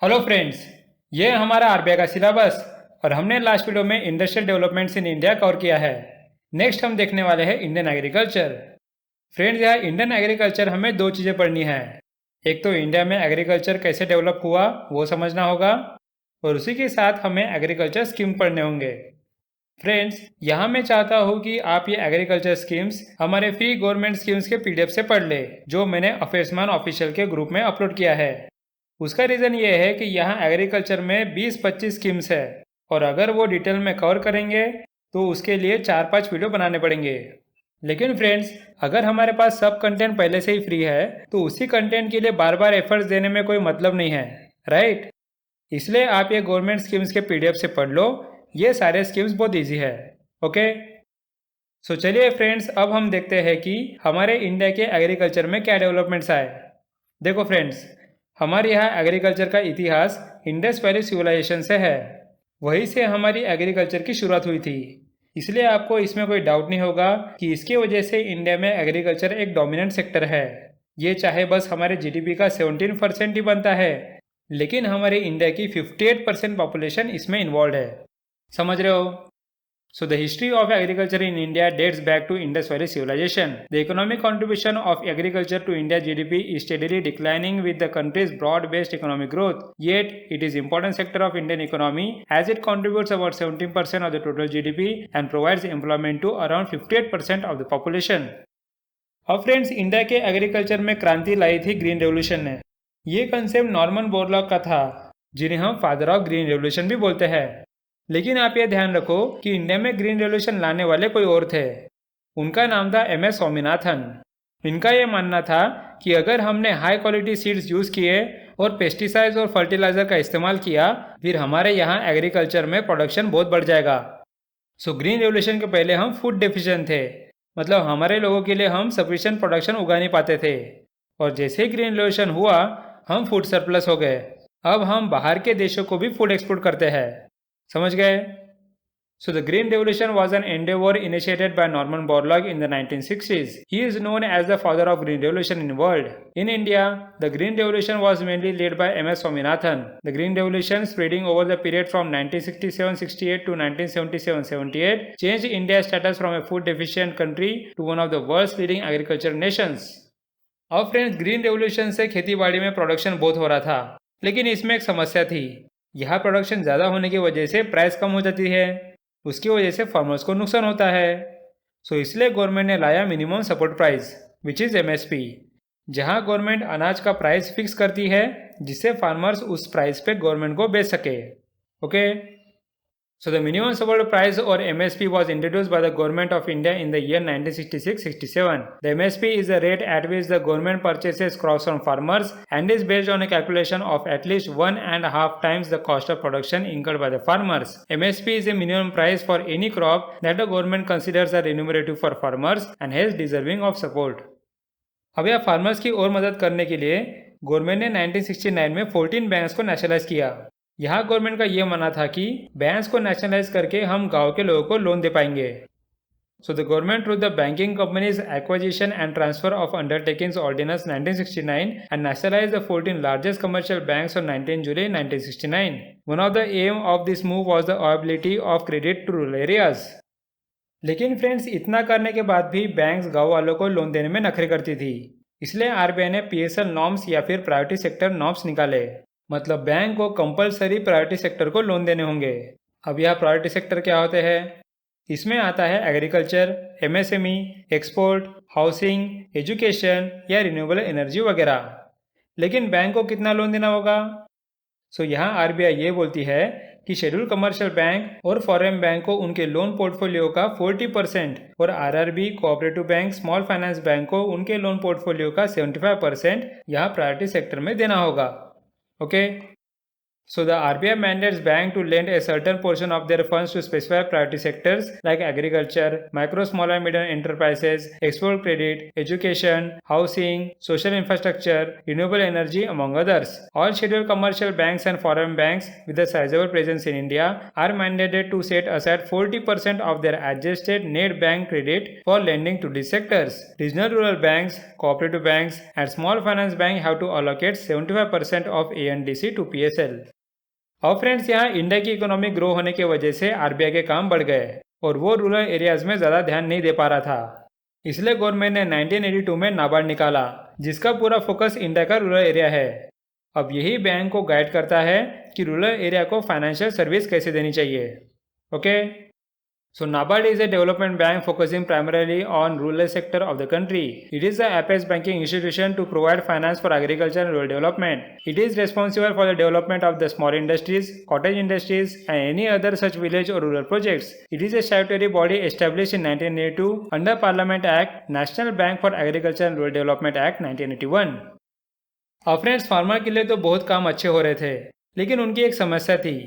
Hello friends, ये हमारा RBI का सिलेबस और हमने लास्ट वीडियो में industrial developments in India cover किया है। नेक्स्ट हम देखने वाले हैं इंडियन एग्रीकल्चर। फ्रेंड्स, यहाँ इंडियन एग्रीकल्चर हमें दो चीज़ें पढ़नी है। एक तो इंडिया में एग्रीकल्चर कैसे डेवलप हुआ वो समझना होगा, और उसी के साथ हमें एग्रीकल्चर स्कीम पढ़ने होंगे। फ्रेंड्स, यहाँ मैं चाहता हूँ कि आप ये एग्रीकल्चर स्कीम्स हमारे फ्री गवर्नमेंट स्कीम्स के पीडीएफ से पढ़ ले, जो मैंने अफेयर्समैन ऑफिशियल के ग्रुप में अपलोड किया है। उसका रीज़न ये है कि यहाँ एग्रीकल्चर में 20-25 स्कीम्स है, और अगर वो डिटेल में कवर करेंगे तो उसके लिए 4-5 वीडियो बनाने पड़ेंगे। लेकिन फ्रेंड्स, अगर हमारे पास सब कंटेंट पहले से ही फ्री है तो उसी कंटेंट के लिए बार बार एफर्ट्स देने में कोई मतलब नहीं है, राइट? इसलिए आप ये गवर्नमेंट स्कीम्स के पीडीएफ से पढ़ लो। ये सारे स्कीम्स बहुत ईजी है। ओके, सो चलिए फ्रेंड्स, अब हम देखते हैं कि हमारे इंडिया के एग्रीकल्चर में क्या डेवलपमेंट्स आए। देखो फ्रेंड्स, हमारे यहाँ एग्रीकल्चर का इतिहास इंडस वैली सिविलाइजेशन से है। वहीं से हमारी एग्रीकल्चर की शुरुआत हुई थी। इसलिए आपको इसमें कोई डाउट नहीं होगा कि इसकी वजह से इंडिया में एग्रीकल्चर एक डोमिनेंट सेक्टर है। ये चाहे बस हमारे जीडीपी का 17% ही बनता है, लेकिन हमारे इंडिया की 58% पॉपुलेशन इसमें इन्वॉल्व है। समझ रहे हो? So the history of agriculture in India dates back to Indus Valley Civilization. The economic contribution of agriculture to India's GDP is steadily declining with the country's broad-based economic growth. Yet, it is an important sector of Indian economy as it contributes about 17% of the total GDP and provides employment to around 58% of the population. अब friends, India के agriculture में क्रांति लाई थी green revolution ने। ये concept Norman Borlaug का था, जिन्हें हम फादर ऑफ ग्रीन रेवोल्यूशन भी बोलते हैं। लेकिन आप ये ध्यान रखो कि इंडिया में ग्रीन रेवोल्यूशन लाने वाले कोई और थे। उनका नाम था एमएस स्वामीनाथन। इनका ये मानना था कि अगर हमने हाई क्वालिटी सीड्स यूज़ किए और पेस्टिसाइड्स और फर्टिलाइजर का इस्तेमाल किया, फिर हमारे यहाँ एग्रीकल्चर में प्रोडक्शन बहुत बढ़ जाएगा। सो ग्रीन रेवोल्यूशन के पहले हम फूड डेफिशिएंट थे, मतलब हमारे लोगों के लिए हम सफिशिएंट प्रोडक्शन उगा नहीं पाते थे। और जैसे ही ग्रीन रेवोल्यूशन हुआ, हम फूड सरप्लस हो गए। अब हम बाहर के देशों को भी फूड एक्सपोर्ट करते हैं। समझ गए? So the Green Revolution was an endeavor initiated by Norman Borlaug in the 1960s. He is known as the father of Green Revolution in the world. In India, the Green Revolution was mainly led by M.S. Swaminathan. The Green Revolution, spreading over the period from 1967-68 to 1977-78, changed India's status from a food deficient country to one of the world's leading agricultural nations. अब friends, green revolution से खेती बाड़ी में production बहुत हो रहा था, लेकिन इसमें एक समस्या थी। यहाँ प्रोडक्शन ज़्यादा होने की वजह से प्राइस कम हो जाती है। उसकी वजह से फार्मर्स को नुकसान होता है। सो इसलिए गवर्नमेंट ने लाया minimum support price, which is MSP, जहाँ गवर्नमेंट अनाज का प्राइस फिक्स करती है, जिससे फार्मर्स उस प्राइस पे गवर्नमेंट को बेच सके। Okay, so the minimum support price और MSP was introduced by the government of India in the year 1966-67. The MSP is the rate at which the government purchases crops from farmers and is based on a calculation of at least 1.5 times the cost of production incurred by the farmers. MSP is a minimum price for any crop that the government considers are remunerative for farmers and hence deserving of support. अब यह farmers की और मदद करने के लिए government ने 1969 में 14 बैंक्स को नेशनलाइज किया। यहाँ गवर्नमेंट का ये मानना था कि बैंक्स को नेशनलाइज करके हम गांव के लोगों को लोन दे पाएंगे। So the government through the banking companies acquisition and transfer of undertakings ordinance 1969 and nationalise the 14 largest commercial banks on 19 July 1969. One of the aim of this move was the availability of credit to rural areas. लेकिन friends, इतना करने के बाद भी banks गांव वालों को loan देने में नखरे करती थी। इसलिए आरबीआई ने PSL नॉर्म्स या फिर प्रायोरिटी सेक्टर नॉर्म्स निकाले। मतलब बैंक को कंपलसरी प्रायोरिटी सेक्टर को लोन देने होंगे। अब यह प्रायोरिटी सेक्टर क्या होते हैं? इसमें आता है agriculture, MSME, export, housing, education या रिन्यूएबल एनर्जी वगैरह। लेकिन बैंक को कितना लोन देना होगा? सो यहाँ आरबीआई ये बोलती है कि शेड्यूल कमर्शियल बैंक और फॉरेन बैंक को उनके लोन पोर्टफोलियो का 40% और RRB, cooperative bank, small finance bank को उनके लोन पोर्टफोलियो का 75% यहाँ प्रायोरिटी सेक्टर में देना होगा। Okay, So the RBI mandates bank to lend a certain portion of their funds to specified priority sectors like agriculture, micro, small and medium enterprises, export credit, education, housing, social infrastructure, renewable energy, among others. All scheduled commercial banks and foreign banks with a sizable presence in India are mandated to set aside 40% of their adjusted net bank credit for lending to these sectors. Regional rural banks, cooperative banks, and small finance banks have to allocate 75% of ANDC to PSL. और friends यहाँ India की economy grow होने की वजह से RBI के काम बढ़ गए और वो रूरल एरियाज में ज़्यादा ध्यान नहीं दे पा रहा था। इसलिए गवर्नमेंट ने 1982 में नाबार्ड निकाला जिसका पूरा फोकस इंडिया का रूरल एरिया है। अब यही बैंक को गाइड करता है कि रूरल एरिया को फाइनेंशियल सर्विस कैसे देनी चाहिए। Okay, so NABARD is a development bank focusing primarily on rural sector of the country. It is the apex banking institution to provide finance for agriculture and rural development. It is responsible for the development of the small industries, cottage industries and any other such village or rural projects. It is a statutory body established in 1982 under Parliament Act, National Bank for Agriculture and Rural Development Act 1981. अब friends farmer के लिए तो बहुत काम अच्छे हो रहे थे लेकिन उनकी एक समस्या थी।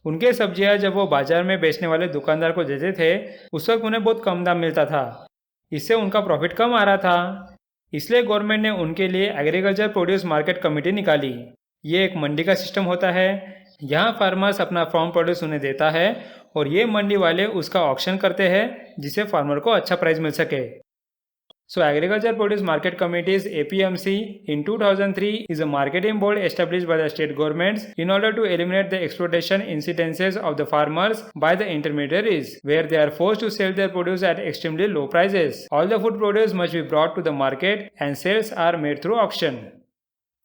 उनके सब्जियां जब वो बाजार में बेचने वाले दुकानदार को देते थे उस वक्त उन्हें बहुत कम दाम मिलता था। इससे उनका प्रॉफिट कम आ रहा था। इसलिए गवर्नमेंट ने उनके लिए एग्रीकल्चर प्रोड्यूस मार्केट कमेटी निकाली। ये एक मंडी का सिस्टम होता है। यहाँ फार्मर्स अपना फार्म प्रोड्यूस उन्हें देता है और ये मंडी वाले उसका ऑक्शन करते हैं जिससे फार्मर को अच्छा प्राइस मिल सके। So Agriculture Produce Market Committees APMC in 2003 is a marketing board established by the state governments in order to eliminate the exploitation incidences of the farmers by the intermediaries where they are forced to sell their produce at extremely low prices. All the food produce must be brought to the market and sales are made through auction.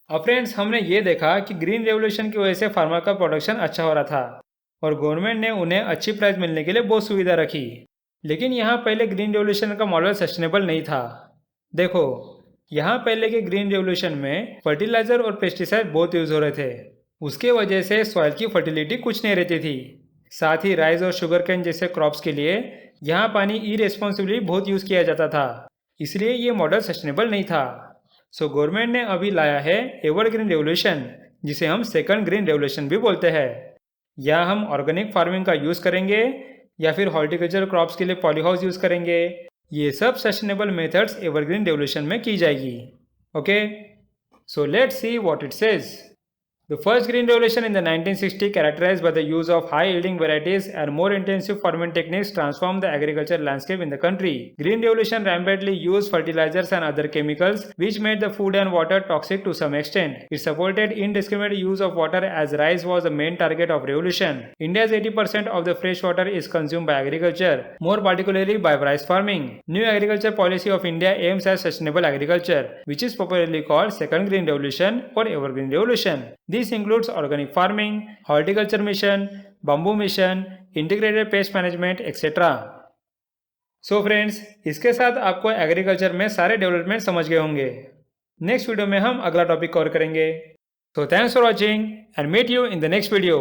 अब friends हमने ये देखा कि green revolution की वजह से farmer का production अच्छा हो रहा था और गवर्नमेंट ने उन्हें अच्छी प्राइस मिलने के लिए बहुत सुविधा रखी। लेकिन यहाँ पहले ग्रीन रेवोल्यूशन का मॉडल सस्टेनेबल नहीं था। देखो यहाँ पहले के ग्रीन रेवोल्यूशन में फर्टिलाइजर और पेस्टिसाइड बहुत यूज हो रहे थे। उसके वजह से सॉइल की फर्टिलिटी कुछ नहीं रहती थी। साथ ही राइस और शुगर केन जैसे क्रॉप्स के लिए यहाँ पानी इरेस्पॉन्सिबली बहुत यूज किया जाता था। इसलिए ये मॉडल सस्टेनेबल नहीं था। सो गवर्नमेंट ने अभी लाया है एवर ग्रीन रेवोल्यूशन जिसे हम सेकंड ग्रीन रेवोल्यूशन भी बोलते हैं। यहाँ हम ऑर्गेनिक फार्मिंग का यूज करेंगे या फिर हॉर्टिकल्चर क्रॉप्स के लिए पॉलीहाउस यूज करेंगे। ये सब सस्टेनेबल मेथड्स एवरग्रीन रेवोल्यूशन में की जाएगी। Okay, so let's see what it says. The first green revolution in the 1960s, characterized by the use of high-yielding varieties and more intensive farming techniques, transformed the agricultural landscape in the country. Green revolution rampantly used fertilizers and other chemicals, which made the food and water toxic to some extent. It supported indiscriminate use of water as rice was the main target of revolution. India's 80% of the fresh water is consumed by agriculture, more particularly by rice farming. New agriculture policy of India aims at sustainable agriculture, which is popularly called second green revolution or evergreen revolution. This includes organic farming, horticulture mission, bamboo mission, integrated pest management, etc. So friends, इसके साथ आपको agriculture में सारे development समझ गए होंगे। Next video में हम अगला टॉपिक कवर करेंगे। So thanks for watching and meet you in the next video.